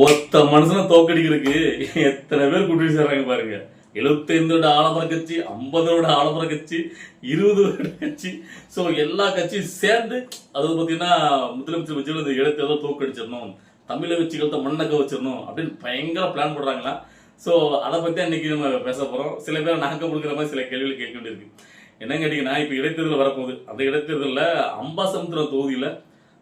ஒத்த மனுஷனை தோக்கடிக்கிறதுக்கு எத்தனை பேர் கூட்டணி சேர்றாங்க பாருங்க. 75 வருட ஆலமர கட்சி, 50 வருட ஆலமர கட்சி, 20 வருட கட்சி, ஸோ எல்லா கட்சியும் சேர்ந்து அது பார்த்தீங்கன்னா முதலமைச்சர் வச்சு இந்த இடத்தை தோக்கடிச்சிடணும், தமிழக கட்சிகளை மண்ணக்க வச்சிடணும் அப்படின்னு பயங்கர பிளான் போடுறாங்களா. ஸோ அதை பற்றி இன்னைக்கு நம்ம பேச போகிறோம். சில பேர் நாக்க கொடுக்குற மாதிரி சில கேள்விகள் கேட்க வேண்டியிருக்கு. என்னன்னு கேட்டீங்கன்னா, இப்போ இடைத்தேர்தல் வரப்போகுது. அந்த இடைத்தேர்தலில் அம்பாசமுத்திரம் தொகுதியில்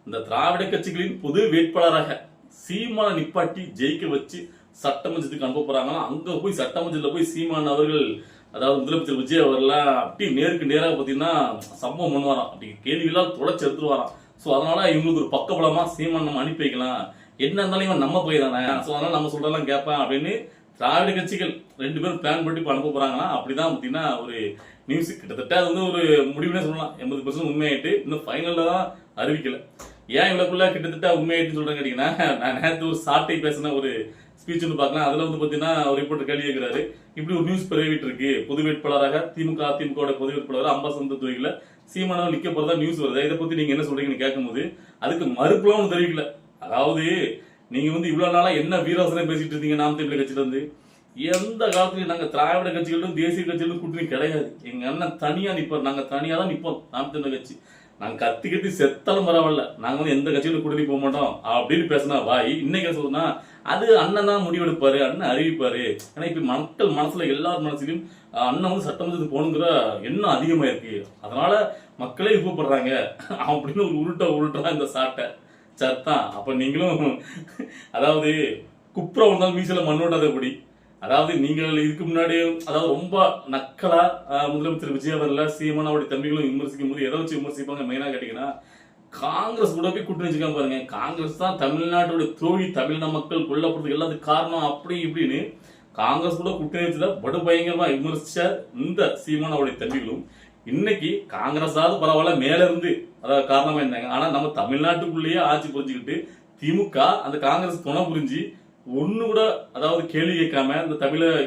இந்த திராவிட கட்சிகளின் பொது வேட்பாளராக சீமான நிப்பாட்டி ஜெயிக்க வச்சு சட்டமன்றத்துக்கு அனுப்ப போறாங்கன்னா, அங்க போய் சட்டமன்றத்தில் போய் சீமான் அவர்கள், அதாவது முதலமைச்சர் விஜய் அவர்லாம் அப்படி நேருக்கு நேராக பார்த்தீங்கன்னா சம்பவம் பண்ணுவாராம். அப்படி கேள்வியெல்லாம் தொடச்சு எடுத்துருவாராம். ஸோ அதனால இவங்களுக்கு ஒரு பக்கபலமா சீமான் நம்ம அனுப்பி வைக்கலாம், என்ன இருந்தாலும் இவன் நம்ம போய் தானே, ஸோ அதனால நம்ம சொல்றதெல்லாம் கேட்பான் அப்படின்னு திராவிட கட்சிகள் 2 பேரும் பிளான் பண்ணி இப்போ அனுப்ப போறாங்கன்னா, அப்படிதான் பார்த்தீங்கன்னா ஒரு நியூஸ். கிட்டத்தட்ட அது வந்து ஒரு முடிவுனே சொல்லலாம். 80% உண்மையாயிட்டு, இன்னும் ஃபைனல்ல தான் அறிவிக்கல. ஏன் இவ்வளவுக்குள்ள கிட்டத்தட்ட உண்மையாயிட்டு சொல்றேன் கேட்டீங்கன்னா, நான் நேற்று ஒரு சாட்டை பேசின ஒரு ஸ்பீச் ஒன்று பார்க்கலாம். அதுல வந்து பாத்தீங்கன்னா ஒரு ரிப்போர்ட்டர் கேள்வி கேட்கிறாரு, இப்படி ஒரு நியூஸ் பரவிட்டு இருக்கு, பொது வேட்பாளராக திமுக அதிமுக பொது வேட்பாளர் அம்பாசமுத்திரம் தொகுதியில சீமானவர் நிக்க போறதா நியூஸ் வருது, இதை பத்தி நீங்க என்ன சொல்றீங்கன்னு கேட்கும்போது அதுக்கு மறுப்புலாம் ஒன்று தெரிவிக்கல. அதாவது நீங்க வந்து இவ்வளவு நாளா என்ன வீராசனம் பேசிட்டு இருந்தீங்க நாம் தமிழர் கட்சியில இருந்து, எந்த காலத்துலயும் நாங்க திராவிட கட்சிகளும் தேசிய கட்சிகளும் கூட்டணி கிடையாது, எங்க அண்ணன் தனியா நிப்போம், நாங்க தனியா தான் நிப்போம், நாம் தமிழர் கட்சி நாங்க கத்தி செத்தாலும் பரவாயில்ல, நாங்க வந்து எந்த கட்சியிலும் கூட்டணி போக மாட்டோம் அப்படின்னு பேசினா வாய், இன்னைக்கு என்ன சொல்றதுன்னா அது அண்ணன் தான் முடிவெடுப்பாரு, அண்ணன் அறிவிப்பாரு. ஏன்னா இப்ப மக்கள் மனசுல எல்லார் மனசுலயும் அண்ணன் வந்து சட்டமன்றத்துக்கு போகணுங்கிற எண்ணம் அதிகமா இருக்கு, அதனால மக்களே விருப்பப்படுறாங்க அப்படின்னு ஒரு உருட்டா இந்த சாட்டை சத்தான். அப்ப நீங்களும் அதாவது குப்புற வந்தாலும் மீசல மண்ணோட்டாதபடி, அதாவது நீங்கள் இதுக்கு முன்னாடி அதாவது ரொம்ப நக்கலா முதலமைச்சர் விஜய் அவர்ல சீமான் அவருடைய தம்பிகளும் விமர்சிக்கும் போது எதை வச்சு விமர்சிப்பாங்க மெயினா கேட்டீங்கன்னா, காங்கிரஸ் கூட போய் கூட்டணி வச்சுக்காம பாருங்க, காங்கிரஸ் தான் தமிழ்நாட்டோட துரோகி, தமிழின மக்கள் கொல்லப்படுறதுக்கு எல்லாத்துக்கும் காரணம் அப்படி இப்படின்னு காங்கிரஸ் கூட கூட்டணி வச்சுதான் படு பயங்கரமா விமர்சிச்ச இந்த சீமான் அவருடைய தம்பிகளும் இன்னைக்கு காங்கிரஸாவது பரவாயில்ல மேல இருந்து அதாவது காரணமா இருந்தாங்க. ஆனா நம்ம தமிழ்நாட்டுக்குள்ளேயே ஆட்சி புரிஞ்சுக்கிட்டு திமுக அந்த காங்கிரஸ் துணை புரிஞ்சு ஒண்ணு கூட அதாவது கேள்வி கேட்காம இந்த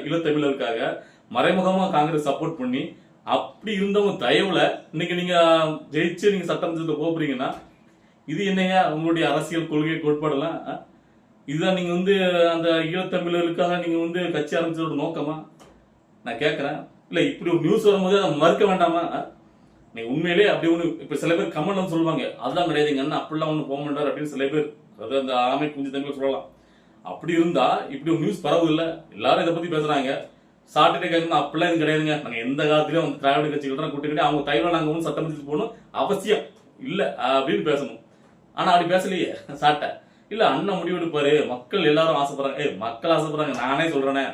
ஈழத்தமிழருக்காக மறைமுகமா காங்கிரஸ் சப்போர்ட் பண்ணி அப்படி இருந்தவங்க தயவுல இன்னைக்கு நீங்க ஜெயிச்சு நீங்க சட்டமன்றத்தில் போறீங்கன்னா, இது என்னையா உங்களுடைய அரசியல் கொள்கை கோட்பாடெல்லாம்? இதுதான் நீங்க வந்து அந்த ஈழத்தமிழருக்காக நீங்க வந்து கட்சி ஆரம்பிச்சதோட நோக்கமா நான் கேட்கறேன். இல்ல இப்படி ஒரு நியூஸ் வரும்போது அதை மறுக்க வேண்டாமா? நீங்க உண்மையிலே அப்படி ஒண்ணு இப்ப சில பேர் கமெண்ட் வந்து சொல்லுவாங்க, அதெல்லாம் கிடையாது எங்க அண்ணன் அப்படிலாம் ஒண்ணு போக மாட்டார் அப்படின்னு சில பேர், அதாவது அந்த ஆமை குஞ்சு தமிழ் சொல்லலாம். அப்படி இருந்தா இப்படி ஒரு நியூஸ் பரவது இல்ல, எல்லாரும் இதை பத்தி பேசுறாங்க. சாட்டர்டே கேட்கணும் அப்படிலாம் இது கிடையாதுங்க, நாங்க எந்த காலத்திலயும் வந்து திராவிட கட்சிகள் கூட்டிக்கிட்டு அவங்க தைவா நாங்க வந்து சட்டமன்றத்துக்கு போகணும் அவசியம் இல்ல அப்படின்னு பேசணும். ஆனா அப்படி பேசலையே சாட்டை. இல்ல அண்ணன் முடிவெடுப்பாரு, மக்கள் எல்லாரும் ஆசைப்படுறாங்க, மக்கள் ஆசைப்படுறாங்க, நானே சொல்றேனே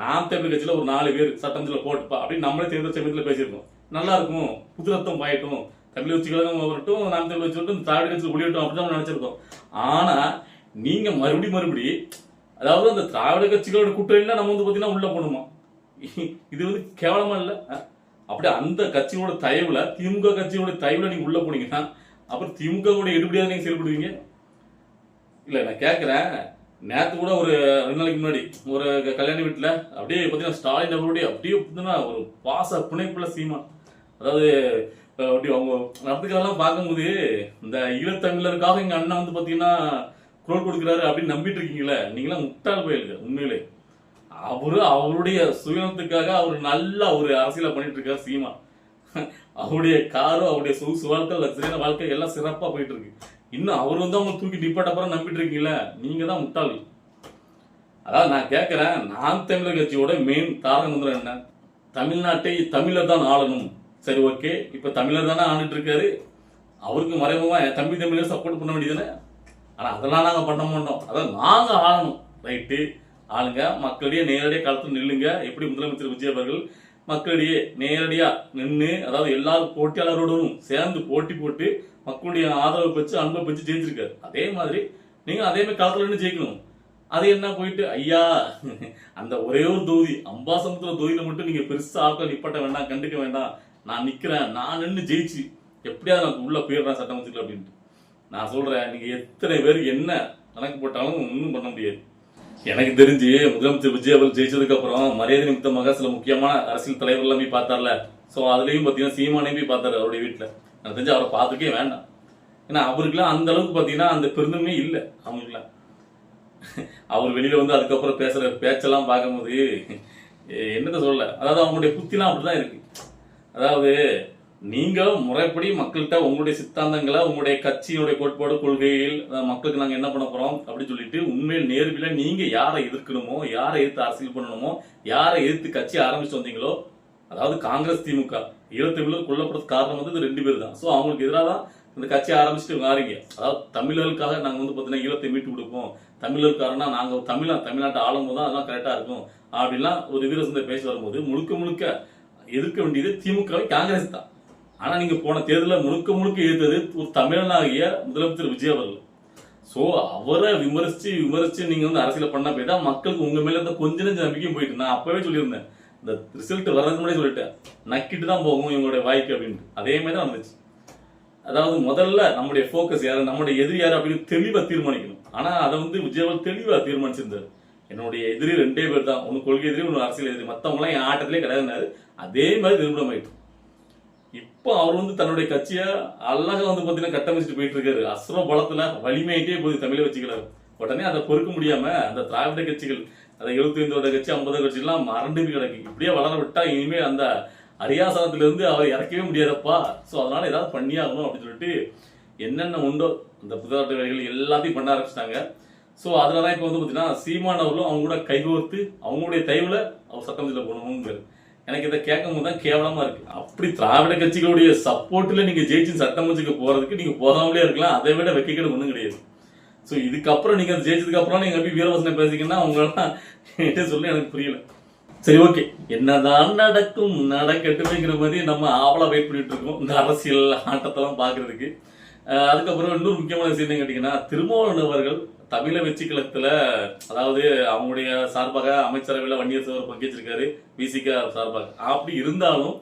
நாம் தமிழ் கட்சியில ஒரு 4 பேர் சட்டமன்றத்தில் போட்டுப்பா அப்படின்னு நம்மளே தேர்தல் சமயத்தில் பேசியிருக்கோம். நல்லா இருக்கும், புது ரத்தம் பாயட்டும், தமிழ் கட்சி கழகம் வரட்டும், நாம் தமிழ் கட்சி வரட்டும், திராவிட கட்சி ஒளியட்டும் அப்படின்னு நினைச்சிருக்கோம். ஆனா நீங்க மறுபடி அதாவது அந்த திராவிட கட்சிகளோட கூட்டணியில நம்ம வந்து பாத்தீங்கன்னா உள்ள போகணுமா, இது வந்து கேவலமா இல்ல? அப்படி அந்த கட்சியோட தயவுல திமுக கட்சியோட தயவுல நீங்க உள்ள போனீங்கன்னா அப்புறம் திமுக எடுபடியாக நீங்க செயல்படுவீங்க. இல்ல நான் கேட்கிறேன், நேற்று கூட ஒரு 2 நாளைக்கு முன்னாடி ஒரு கல்யாண வீட்டுல அப்படியே பாத்தீங்கன்னா ஸ்டாலின் அவருடைய அப்படியே பாத்தீங்கன்னா ஒரு பாச பிணைப்புல சீமான், அதாவது அப்படி அவங்க நடத்துக்கிறதெல்லாம் பார்க்கும்போது இந்த ஈழத்தமிழருக்காக எங்க அண்ணன் வந்து பாத்தீங்கன்னா குரல் கொடுக்கிறாரு அப்படின்னு நம்பிட்டு இருக்கீங்களே, நீங்களாம் முட்டாள் போயிருக்கு உண்மையிலே. அவருடைய சுயநலத்துக்காக அவர் நல்லா ஒரு அரசியல பண்ணிட்டு இருக்காரு சீமா. அவருடைய காரும் அவருடைய சொகுசு வாழ்க்கை லக்ஸரியான வாழ்க்கை எல்லாம் சிறப்பா போயிட்டு இருக்கு. இன்னும் அவர் வந்து அவங்க தூக்கி நிப்பாட்ட அப்புறம் நம்பிட்டு இருக்கீங்களா, நீங்க தான் முட்டாள். அதாவது நான் கேட்கிறேன், நாம் தமிழர் கட்சியோட மெயின் தாரக மந்திரம் என்ன? தமிழ்நாட்டை தமிழர் தான் ஆளணும். சரி ஓகே, இப்ப தமிழர் தானே ஆண்டுட்டு இருக்காரு, அவருக்கு மறைமுகமா தமிழர் சப்போர்ட் பண்ண வேண்டியதுன்னு. ஆனா அதெல்லாம் நாங்க பண்ண மாட்டோம், அதான் நாங்க ஆளணும். ரைட்டு, ஆளுங்க மக்களிடையே நேரடியாக களத்தில் நில்லுங்க. எப்படி முதலமைச்சர் விஜய் அவர்கள் மக்களிடையே நேரடியா நின்று, அதாவது எல்லாரும் போட்டியாளரோடும் சேர்ந்து போட்டி போட்டு மக்களுடைய ஆதரவு பெற்று அன்பை பெற்று ஜெயிச்சிருக்காரு. அதே மாதிரி நீங்க அதே மாதிரி களத்துல நின்று ஜெயிக்கணும். அது என்ன போயிட்டு ஐயா அந்த ஒரே ஒரு தொகுதி அம்பாசமுத்திரம் தொகுதியில மட்டும் நீங்க பெருசா ஆட்கள் நிப்பாட்ட வேண்டாம், கண்டுக்க வேண்டாம், நான் நிக்கிறேன், நான் நின்று ஜெயிச்சு எப்படியாவது நான் உள்ள போயிடுறேன் சட்டமன்றத்தில் அப்படின்ட்டு நான் சொல்றேன். நீங்க எத்தனை பேருக்கு என்ன கணக்கு போட்டாலும் ஒன்றும் பண்ண முடியாது. எனக்கு தெரிஞ்சு முதலமைச்சர் விஜய் அவர்கள் ஜெயிச்சதுக்கு அப்புறம் மரியாதை நிமித்தமாக சில முக்கியமான அரசியல் தலைவர் எல்லாம் போய் பார்த்தார்ல, சோ அதுலயும் பாத்தீங்கன்னா சீமானையும் போய் பார்த்தாரு அவருடைய வீட்டுல. எனக்கு தெரிஞ்சு அவரை பார்த்துக்கே வேண்டாம், ஏன்னா அவருக்குலாம் அந்த அளவுக்கு பாத்தீங்கன்னா அந்த பெருந்தன்மை இல்லை அவங்களுக்குலாம். அவர் வெளியில வந்து அதுக்கப்புறம் பேசுற பேச்செல்லாம் பார்க்கும்போது என்னத்த சொல்ல, அதாவது அவங்களுடைய புத்திலாம் அப்படிதான் இருக்கு. அதாவது நீங்க முறைப்படி மக்கள்கிட்ட உங்களுடைய சித்தாந்தங்களை, உங்களுடைய கட்சியினுடைய கோட்பாடு கொள்கைகள் மக்களுக்கு நாங்க என்ன பண்ண போறோம் அப்படின்னு சொல்லிட்டு உண்மையில் நேர்மையில நீங்க யாரை எதிர்க்கணுமோ, யாரை எதிர்த்து அரசியல் பண்ணணுமோ, யாரை எதிர்த்து கட்சி ஆரம்பிச்சு வந்தீங்களோ, அதாவது காங்கிரஸ் திமுக ஈழத்தமிழர் கொல்லப்படுறதுக்கு காரணம் வந்து 2 பேர் தான். ஸோ அவங்களுக்கு எதிராக தான் இந்த கட்சியை ஆரம்பிச்சுட்டு வாரீங்க. அதாவது தமிழர்களுக்காக நாங்கள் வந்து பார்த்தீங்கன்னா ஈழத்தை மீட்டு கொடுப்போம், தமிழருக்காரனா நாங்கள் தமிழ்நாட்டை ஆளும்போது தான் அதெல்லாம் கரெக்டாக இருக்கும் அப்படிலாம் ஒரு வீரசந்தை பேசி வரும்போது முழுக்க முழுக்க எதிர்க்க வேண்டியது திமுகவை காங்கிரஸ் தான். ஆனா நீங்க போன தேர்தலில் முழுக்க முழுக்க எதிர்த்தது ஒரு தமிழனாகிய முதலமைச்சர் விஜய் அவர்கள். சோ அவரை விமர்சிச்சு நீங்க வந்து அரசியல் பண்ண போய் தான் மக்களுக்கு உங்க மேல இருந்த கொஞ்ச நெஞ்ச நம்பிக்கையும் போயிட்டு. நான் அப்பவே சொல்லியிருந்தேன், இந்த ரிசல்ட் வர்றதுக்கு முன்னாடி சொல்லிட்டேன், நக்கிட்டு தான் போகும் இவங்களுடைய வாய்க்கு அப்படின்ட்டு. அதே மாதிரி தான் வந்துச்சு. அதாவது முதல்ல நம்முடைய போக்கஸ் யாரு, நம்முடைய எதிரி யாரு அப்படின்னு தெளிவா தீர்மானிக்கணும். ஆனா அதை வந்து விஜய் அவர்கள் தெளிவா தீர்மானிச்சிருந்தாரு. என்னுடைய எதிரி 2 பேர் தான், ஒன்னு கொள்கை எதிரி, ஒன்னு அரசியல் எதிரி, மத்தவங்க எல்லாம் என் ஆட்டத்திலே கிடையாதுனாரு. அதே மாதிரி நிரூபணம் ஆயிட்டு இப்போ அவர் வந்து தன்னுடைய கட்சியை அழகா வந்து பாத்தீங்கன்னா கட்டமைச்சிட்டு போயிட்டு இருக்காரு. அசுர பலத்துல வலிமையிட்டே போகுது தமிழை வச்சுக்கிறாரு. உடனே அதை பொறுக்க முடியாம அந்த திராவிட கட்சிகள், அந்த 75 கட்சி 50 கட்சி எல்லாம் மறண்டு கிடக்கு. இப்படியே வளர விட்டா இனிமேல் அந்த அரியாசனத்துல இருந்து அவர் இறக்கவே முடியாதப்பா. சோ அதனால ஏதாவது பண்ணியாகணும் அப்படின்னு சொல்லிட்டு என்னென்ன உண்டோ அந்த புதாட்ட வேலைகள் எல்லாத்தையும் பண்ண ஆரம்பிச்சிட்டாங்க. சோ அதனாலதான் இப்ப வந்து பாத்தீங்கன்னா சீமான் அவர்களும் அவங்க கூட கைகோர்த்து அவங்களுடைய தயவுல அவர் சட்டமன்றத்தில் போகணுங்கிறது. எனக்கு இதை கேட்கும் போது தான் கேவலமா இருக்கு. அப்படி திராவிட கட்சிகளுடைய சப்போர்ட்ல நீங்க ஜெயிச்சு சட்டமன்றத்துக்கு போறதுக்கு நீங்க போகாமலே இருக்கலாம். அதை விட வெக்கைகள் ஒண்ணும் கிடையாது. சோ இதுக்கப்புறம் நீங்க ஜெயிச்சதுக்கு அப்புறம் நீங்க எப்படி வீரவசனம் பேசிங்கன்னா அவங்களாம் சொல்ல எனக்கு புரியல. சரி, ஓகே, என்னதான் நடக்கும் நடக்கட்டுங்கிற மாதிரி நம்ம ஆவலா வெயிட் பண்ணிட்டு இருக்கோம் இந்த அரசியல் ஆட்டத்தெல்லாம் பாக்குறதுக்கு. அதுக்கப்புறம் இன்னொரு முக்கியமான விஷயம் என்ன கேட்டீங்கன்னா, திருமாவளவன் அவர்கள் தமிழ வெற்றி கழகத்துல, அதாவது அவங்களுடைய சார்பாக அமைச்சரவையில் வன்னியர் சகோதரர் பங்கேற்றிருக்காரு விசிக சார்பாக. அப்படி இருந்தாலும்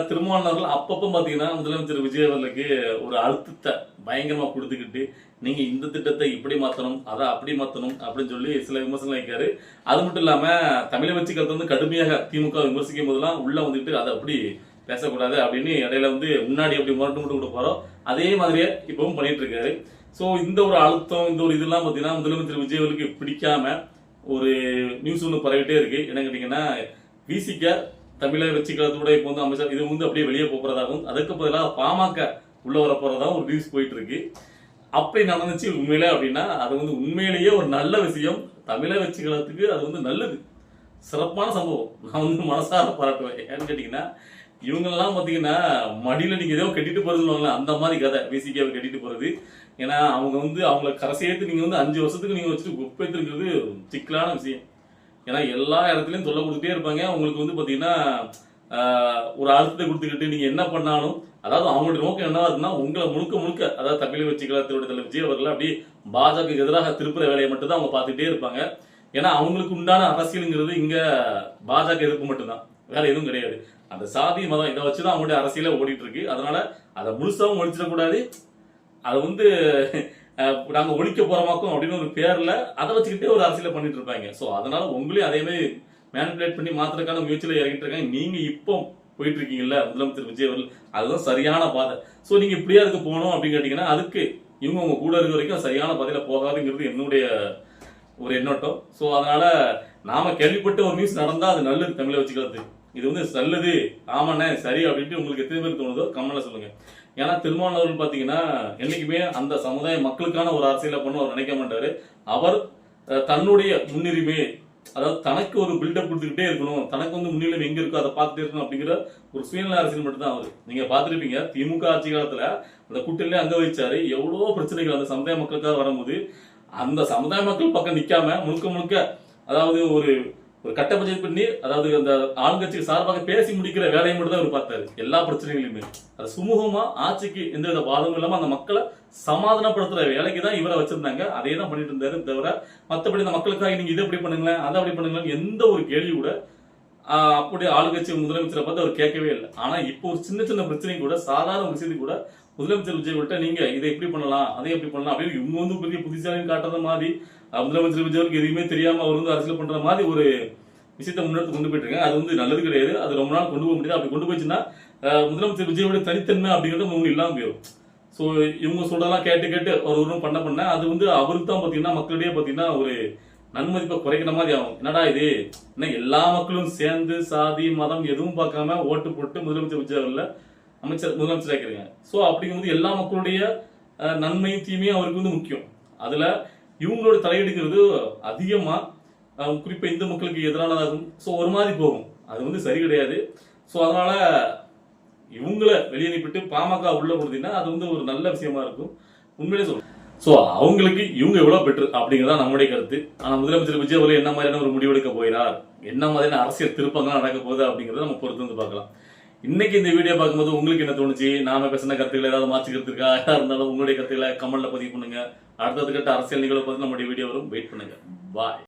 திருமாவளவன் அப்பப்போ பாத்தீங்கன்னா முதலமைச்சர் விஜய் அவர்களுக்கு ஒரு அழுத்தத்தை பயங்கரமா கொடுத்துக்கிட்டு நீங்க இந்த திட்டத்தை இப்படி மாத்தணும், அதை அப்படி மாத்தணும் அப்படின்னு சொல்லி சில விமர்சனங்கள் வைக்காரு. அது மட்டும் இல்லாம தமிழ வெற்றி கழகத்தை வந்து கடுமையாக திமுக விமர்சிக்கும் போதெல்லாம் உள்ள வந்துட்டு அதை அப்படி பேசக்கூடாது அப்படின்னு இடையில வந்து முன்னாடி அப்படி முரட்டு விட்டு போறோம். அதே மாதிரியே இப்பவும் பண்ணிட்டு இருக்காரு. சோ இந்த ஒரு அழுத்தம், இந்த ஒரு இதெல்லாம் பாத்தீங்கன்னா முதலமைச்சர் விஜய் அவர்களுக்கு பிடிக்காம ஒரு நியூஸ் ஒன்று பரவிட்டே இருக்கு. என்ன கேட்டீங்கன்னா, விசிக தமிழக வெற்றி கழகத்தோட இப்போ வந்து அமைச்சர் இது வந்து அப்படியே வெளியே போறதாகவும், அதுக்கு பதிலாக பாமக உள்ள வர போறதாகவும் ஒரு நியூஸ் போயிட்டு இருக்கு. அப்படி நடந்துச்சு உண்மையிலே அப்படின்னா அது வந்து உண்மையிலேயே ஒரு நல்ல விஷயம். தமிழக வெற்றி கழகத்துக்கு அது வந்து நல்லது, சிறப்பான சம்பவம். நான் வந்து மனசார பாராட்டுவேன். ஏன்னு கேட்டீங்கன்னா, இவங்கெல்லாம் பாத்தீங்கன்னா மடியில நீங்க ஏதோ கட்டிட்டு போறதுன்னு அந்த மாதிரி கதை விசிகாவை கட்டிட்டு போறது. ஏன்னா அவங்க வந்து அவங்கள கரை சேர்த்து நீங்க வந்து 5 வருஷத்துக்கு நீங்க வச்சுட்டு ஒப்பேத்துங்கிறது சிக்கலான விஷயம். ஏன்னா எல்லா இடத்துலயும் தொல்லை கொடுத்துட்டே இருப்பாங்க. உங்களுக்கு வந்து பாத்தீங்கன்னா ஒரு அழுத்தத்தை கொடுத்துக்கிட்டு நீங்க என்ன பண்ணாலும், அதாவது அவங்களுடைய நோக்கம் என்னவா இருக்குன்னா உங்களை முழுக்க அதாவது தமிழக வெற்றி கழகத்தோட தலைவர் விஜய் அவர்கள் அப்படி பாஜக எதிராக திருப்புற வேலையை மட்டும் தான் அவங்க பார்த்துட்டே இருப்பாங்க. ஏன்னா அவங்களுக்கு உண்டான அரசியலுங்கிறது இங்க பாஜக எதிர்ப்பு மட்டும்தான், வேற எதுவும் கிடையாது. அந்த சாதி மதம் இதை வச்சுதான் அவங்களுடைய அரசியல ஓடிட்டு இருக்கு. அதனால அதை முழுசாவும் ஒழிச்சிடக்கூடாது, அதை வந்து நாங்க ஒழிக்க போறோமாக்கும் அப்படின்னு ஒரு பேர்ல அதை வச்சுக்கிட்டே ஒரு அரசியல பண்ணிட்டு இருப்பாங்க. சோ அதனால உங்களையும் அதே மாதிரி மேனிபுலேட் பண்ணி மாத்திரக்கான முயற்சியில இறங்கிட்டு இருக்காங்க. நீங்க இப்போ போயிட்டு இருக்கீங்கல்ல முதலமைச்சர் விஜய் அவர்கள், அதுதான் சரியான பாதை. சோ நீங்க இப்படியா அதுக்கு போகணும் அப்படின்னு கேட்டீங்கன்னா அதுக்கு இவங்க உங்க கூட இருக்க வரைக்கும் சரியான பாதையில போகாதுங்கிறது என்னுடைய ஒரு எண்ணோட்டம். சோ அதனால நாம கேள்விப்பட்ட ஒரு நியூஸ் நடந்தா அது நல்லது, தமிழை வச்சுக்கிறது இது வந்து நல்லது, ஆமாண்ணே சரி அப்படின்ட்டு உங்களுக்கு எத்தனை பேர் தோணுதோ கமெண்ட்ல சொல்லுங்க. ஏன்னா திருமாவளவன் அவர்கள் பாத்தீங்கன்னா என்னைக்குமே அந்த சமுதாய மக்களுக்கான ஒரு அரசியலை பண்ண அவர் நினைக்க மாட்டாரு. அவர் தன்னுடைய முன்னுரிமை, அதாவது தனக்கு ஒரு பில்டப் கொடுத்துக்கிட்டே இருக்கணும், தனக்கு வந்து முன்னிலை எங்க இருக்கோ அதை பார்த்துட்டே இருக்கணும் அப்படிங்கிற ஒரு சுயநல அரசியல் மட்டும் தான் அவரு. நீங்க பாத்துருப்பீங்க திமுக ஆட்சி காலத்துல அந்த கூட்டணியிலே அங்க வச்சாரு, எவ்வளவோ பிரச்சனைகள் அந்த சமுதாய மக்களுக்காக வரும்போது அந்த சமுதாய மக்கள் பக்கம் நிக்காம முழுக்க அதாவது ஒரு கட்ட பட்ஜெட் பண்ணி, அதாவது அந்த ஆளுங்கட்சிக்கு சார்பாக பேசி முடிக்கிற வேலையை மட்டும் தான் அவர் பார்த்தாரு. எல்லா பிரச்சனைகளையுமே அது சுமூகமா ஆட்சிக்கு எந்தவித பாதமும் இல்லாம அந்த மக்களை சமாதானப்படுத்துற வேலைக்கு தான் இவரை வச்சிருந்தாங்க. அதே தான் பண்ணிட்டு இருந்தாரு. தவிர மற்றபடி அந்த மக்களுக்காக நீங்க இதை எப்படி பண்ணுங்களேன் அதை அப்படி பண்ணுங்களேன் எந்த ஒரு கேள்வி கூட அப்படி ஆளுங்கட்சி முதலமைச்சரை பார்த்து அவர் கேட்கவே இல்லை. ஆனா இப்போ ஒரு சின்ன பிரச்சனை கூட, சாதாரண விஷயத்துக்கு கூட முதலமைச்சர் விஜய் கிட்ட நீங்க இதை எப்படி பண்ணலாம் அதை எப்படி பண்ணலாம் அப்படின்னு இவங்க வந்து பெரிய புத்திசாலின்னு காட்டுற மாதிரி, முதலமைச்சர் விஜய்க்கு எதுவுமே தெரியாம அவர் வந்து அரசியல் பண்ற மாதிரி ஒரு விஷயத்தை முன்னெடுத்து கொண்டு போயிட்டு இருக்காங்க. அது வந்து நல்லது கிடையாது. அது ரொம்ப நாள் கொண்டு போக முடியாது. அப்படி கொண்டு போயிடுச்சுன்னா முதலமைச்சர் விஜயோட தனித்தன்மை அப்படிங்கிறது உங்களுக்கு இல்லாம போயிடும். ஸோ இவங்க சொல்றதெல்லாம் கேட்டு கேட்டு ஒரு பண்ண அது வந்து அவருக்கு தான் பார்த்தீங்கன்னா மக்களிடையே பார்த்தீங்கன்னா ஒரு நன்மதிப்பை குறைக்கிற மாதிரி ஆகும். என்னடா இது, என்ன எல்லா மக்களும் சேர்ந்து சாதி மதம் எதுவும் பார்க்காம ஓட்டு போட்டு முதலமைச்சர் ஆக்கிறீங்க. ஸோ அப்படிங்கும்போது எல்லா மக்களுடைய நன்மையும் தீமையும் அவருக்கு வந்து முக்கியம். அதுல இவங்களோட தலையெடுக்கிறது அதிகமா குறிப்பா இந்து மக்களுக்கு எதிரானதாகும். ஸோ ஒரு மாதிரி போகும், அது வந்து சரி கிடையாது. ஸோ அதனால இவங்கள வெளியே அனுப்பிட்டு பாமக உள்ள கொடுத்தீங்கன்னா அது வந்து ஒரு நல்ல விஷயமா இருக்கும், உண்மையிலே சொல்லுங்க. ஸோ அவங்களுக்கு இவங்க எவ்வளவு பெற்று அப்படிங்கிறதா நம்முடைய கருத்து. ஆனா முதலமைச்சர் விஜய் அவர்கள் என்ன மாதிரியான ஒரு முடிவெடுக்க போகிறார், என்ன மாதிரியான அரசியல் திருப்பங்கள் நடக்க போகுது அப்படிங்கறத நம்ம பொறுத்து வந்து பார்க்கலாம். இன்னைக்கு இந்த வீடியோ பார்க்கும்போது உங்களுக்கு என்ன தோணுச்சு, நாம பேசின கருத்துக்கள் ஏதாவது மாற்றி கருத்துக்கா இருந்தாலும் உங்களுடைய கருத்துக்களை கமெண்ட்ல பதிவு பண்ணுங்க. அடுத்தது கட்ட அரசியல் நிகழ்வை பார்த்து நம்முடைய வீடியோ வரும், வெயிட் பண்ணுங்க. பாய்.